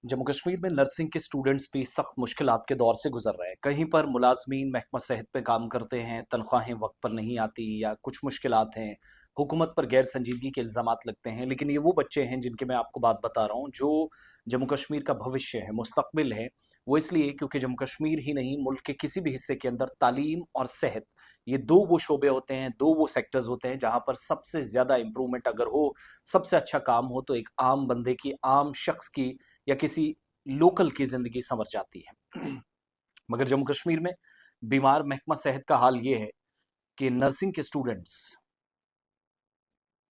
जम्मू कश्मीर में नर्सिंग के स्टूडेंट्स भी सख्त मुश्किलात के दौर से गुजर रहे हैं। कहीं पर मुलाजमीन महकमा सेहत पे काम करते हैं, तनख्वाहें वक्त पर नहीं आती या कुछ मुश्किलात हैं। हुकूमत पर गैर संजीदगी के इल्ज़ामात लगते हैं। लेकिन ये वो बच्चे हैं जिनके मैं आपको बात बता रहा हूँ, जो जम्मू कश्मीर का भविष्य है, मुस्तकबिल है। वो इसलिए क्योंकि जम्मू कश्मीर ही नहीं, मुल्क के किसी भी हिस्से के अंदर तालीम और सेहत, ये दो वो शोबे होते हैं, दो वो सेक्टर्स होते हैं जहां पर सबसे ज्यादा इंप्रूवमेंट अगर हो, सबसे अच्छा काम हो, तो एक आम बंदे की, आम शख्स की या किसी लोकल की जिंदगी संवर जाती है। मगर जम्मू कश्मीर में बीमार महकमा सेहत का हाल ये है कि नर्सिंग के स्टूडेंट्स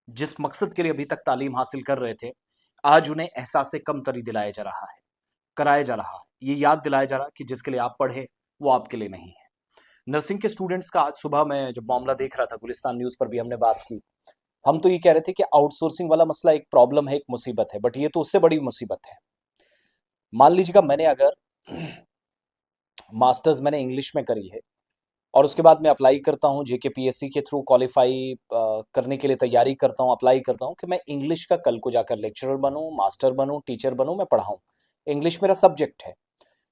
जिस मकसद के लिए अभी तक तालीम हासिल कर रहे थे, आज उन्हें एहसास कमतरी दिलाया जा रहा है, कराया जा रहा है, ये याद दिलाया जा रहा है कि जिसके लिए आप पढ़े वो आपके लिए नहीं है। नर्सिंग के स्टूडेंट्स का आज सुबह मैं जब मामला देख रहा था, गुलिस्तान न्यूज पर भी हमने बात की। हम तो ये कह रहे थे कि आउटसोर्सिंग वाला मसला एक प्रॉब्लम है, एक मुसीबत है, बट ये तो उससे बड़ी मुसीबत है। मान लीजिएगा मैंने अगर मास्टर्स मैंने इंग्लिश में करी है और उसके बाद मैं अप्लाई करता हूँ जेकेपीएससी के थ्रू, क्वालिफाई करने के लिए तैयारी करता हूँ, अप्लाई करता हूँ कि मैं इंग्लिश का कल को जाकर लेक्चरर बनूं, मास्टर बनूं, टीचर बनूं, मैं पढ़ाऊं। इंग्लिश मेरा सब्जेक्ट है।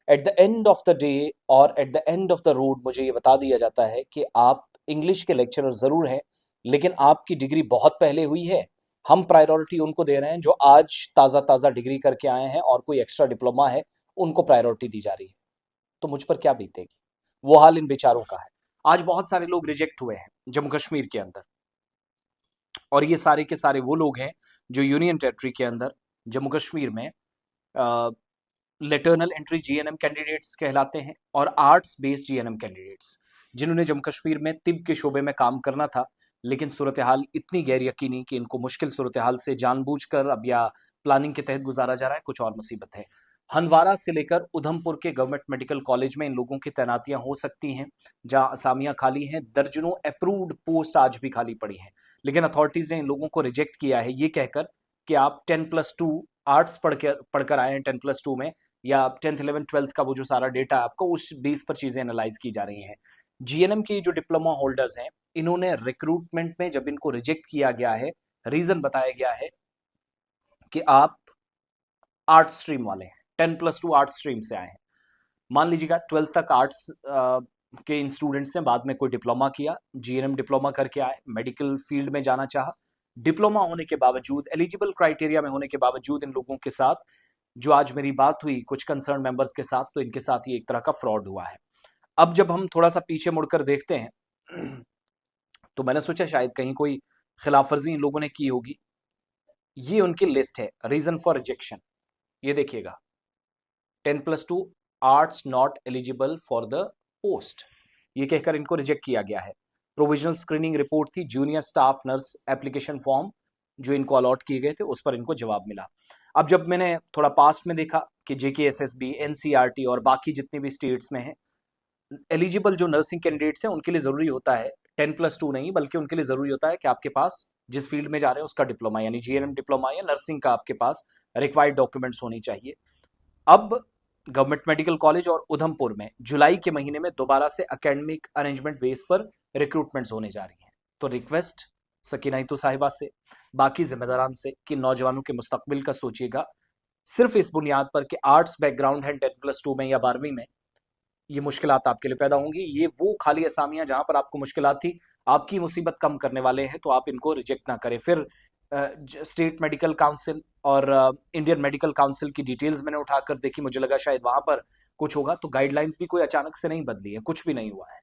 At the end of the day और at the end of the road मुझे ये बता दिया जाता है कि आप इंग्लिश के लेक्चरर जरूर हैं, लेकिन आपकी डिग्री बहुत पहले हुई है। हम प्रायोरिटी उनको दे रहे हैं जो आज ताज़ा ताज़ा डिग्री करके आए हैं और कोई एक्स्ट्रा डिप्लोमा है, उनको प्रायोरिटी दी जा रही है। तो मुझ पर क्या बीतेगी? वो हाल इन बेचारों का है। आज बहुत सारे लोग रिजेक्ट हुए हैं जम्मू कश्मीर के अंदर, और ये सारे के सारे वो लोग हैं जो यूनियन टेरिटरी के अंदर जम्मू कश्मीर में लेटर्नल एंट्री जीएनएम कैंडिडेट्स कहलाते हैं, और आर्ट्स बेस्ड जीएनएम कैंडिडेट्स, जिन्होंने जम्मू कश्मीर में तिब के शोबे में काम करना था, लेकिन सूरत हाल इतनी गैर यकीनी कि इनको मुश्किल सूरत हाल से जानबूझकर अब या प्लानिंग के तहत गुजारा जा रहा है, कुछ और मुसीबत है। हंदवारा से लेकर उधमपुर के गवर्नमेंट मेडिकल कॉलेज में इन लोगों की तैनातियां हो सकती हैं, जहां असामियां खाली हैं। दर्जनों अप्रूव्ड पोस्ट आज भी खाली पड़ी हैं, लेकिन अथॉरिटीज ने इन लोगों को रिजेक्ट किया है, ये कहकर कि आप 10+2 आर्ट्स पढ़कर आए हैं 10+2 में, या 10th 11th 12th का वो जो सारा डेटा है आपका, उस बेस पर चीजें एनालाइज की जा रही हैं। जीएनएम के जो डिप्लोमा होल्डर्स हैं, इन्होंने रिक्रूटमेंट में जब इनको रिजेक्ट किया गया है, रीजन बताया गया है कि आप आर्ट स्ट्रीम वाले हैं, 10+2 आर्ट स्ट्रीम से आए हैं। मान लीजिएगा 12th तक आर्ट्स के इन स्टूडेंट्स ने बाद में कोई डिप्लोमा किया, जीएनएम डिप्लोमा करके आए, मेडिकल फील्ड में जाना चाहा, डिप्लोमा होने के बावजूद, एलिजिबल क्राइटेरिया में होने के बावजूद, इन लोगों के साथ जो आज मेरी बात हुई कुछ कंसर्न मेंबर्स के साथ, तो इनके साथ ये एक तरह का फ्रॉड हुआ है। अब जब हम थोड़ा सा पीछे मुड़कर देखते हैं, तो मैंने सोचा शायद कहीं कोई खिलाफवर्जी इन लोगों ने की होगी। ये उनकी लिस्ट है, रीजन फॉर रिजेक्शन। ये देखिएगा, 10+2 arts not eligible for the post, ये कहकर इनको रिजेक्ट किया गया है। प्रोविजनल स्क्रीनिंग रिपोर्ट थी, junior staff nurse application form जो इनको अलॉट किए गए थे, उस पर इनको जवाब मिला। अब जब मैंने थोड़ा पास्ट में देखा कि जेकेएसएसबी, एनसीईआरटी और बाकी जितने भी स्टेट्स में हैं, एलिजिबल जो नर्सिंग कैंडिडेट्स हैं उनके लिए जरूरी होता है 10+2 नहीं, बल्कि उनके लिए जरूरी होता है कि आपके पास जिस फील्ड में जा रहे हैं उसका डिप्लोमा, यानी जीएनएम डिप्लोमा या नर्सिंग का आपके पास रिक्वायर्ड डॉक्यूमेंट्स होनी चाहिए। अब गवर्नमेंट मेडिकल कॉलेज और उधमपुर में जुलाई के महीने में दोबारा से एकेडमिक अरेंजमेंट बेस पर रिक्रूटमेंट्स होने जा रही हैं। तो रिक्वेस्ट सकीना तो साहिबा से, बाकी जिम्मेदारान से, कि नौजवानों के मुस्तकबिल का सोचिएगा। सिर्फ इस बुनियाद पर कि आर्ट्स बैकग्राउंड है 10+2 में या 12वीं में, ये मुश्किलात आपके लिए पैदा होंगी। ये वो खाली असामियां जहां पर आपको मुश्किलात थी, आपकी मुसीबत कम करने वाले हैं, तो आप इनको रिजेक्ट ना करें। फिर स्टेट मेडिकल काउंसिल और इंडियन मेडिकल काउंसिल की डिटेल्स मैंने उठाकर देखी, मुझे लगा शायद वहां पर कुछ होगा। तो गाइडलाइंस भी कोई अचानक से नहीं बदली है, कुछ भी नहीं हुआ है।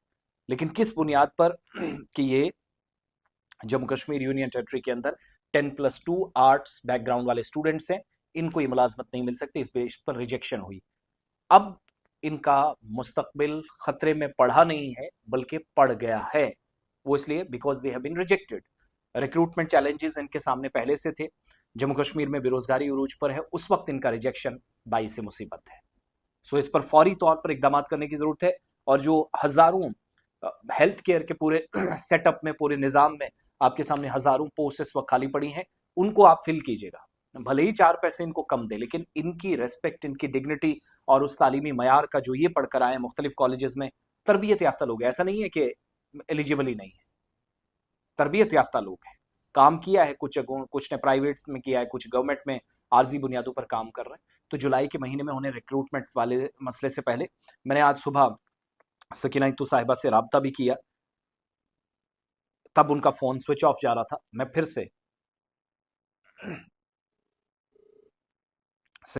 लेकिन किस बुनियाद पर कि ये जम्मू कश्मीर यूनियन टेरिटरी के अंदर 10+2 आर्ट्स बैकग्राउंड वाले स्टूडेंट्स हैं, इनको ये मुलाजमत नहीं मिल सकती, इस बेस पर रिजेक्शन हुई। अब इनका मुस्तकबिल खतरे में पड़ा नहीं है, बल्कि पड़ गया है। वो इसलिए because they have been rejected. Recruitment challenges इनके सामने पहले से थे, जम्मू कश्मीर में बेरोजगारी उरूज पर है, उस वक्त इनका रिजेक्शन बाईस से मुसीबत है। सो इस पर फौरी तौर पर इकदाम करने की जरूरत है। और जो हजारों हेल्थ केयर के पूरे सेटअप में, पूरे निजाम में आपके सामने हजारों पोस्ट इस वक्त खाली पड़ी हैं, उनको आप फिल कीजिएगा। भले ही 4 पैसे इनको कम दे, लेकिन इनकी रेस्पेक्ट, इनकी डिग्निटी और उस तालीमी मयार का जो ये पढ़कर आए मुख्तलिफ कॉलेजेस में, तरबियत याफ्ता लोग, ऐसा नहीं है कि एलिजिबल ही नहीं है, तरबियत याफ्ता लोग हैं। काम किया है कुछ जगहों, कुछ ने प्राइवेट में किया है, कुछ गवर्नमेंट में आर्जी बुनियादों पर काम कर रहे हैं। तो जुलाई के महीने में उन्हें रिक्रूटमेंट वाले मसले से पहले मैंने आज सुबह सकीना इत्तू साहिबा से राब्ता भी किया, तब उनका फ़ोन स्विच ऑफ जा रहा था। मैं फिर से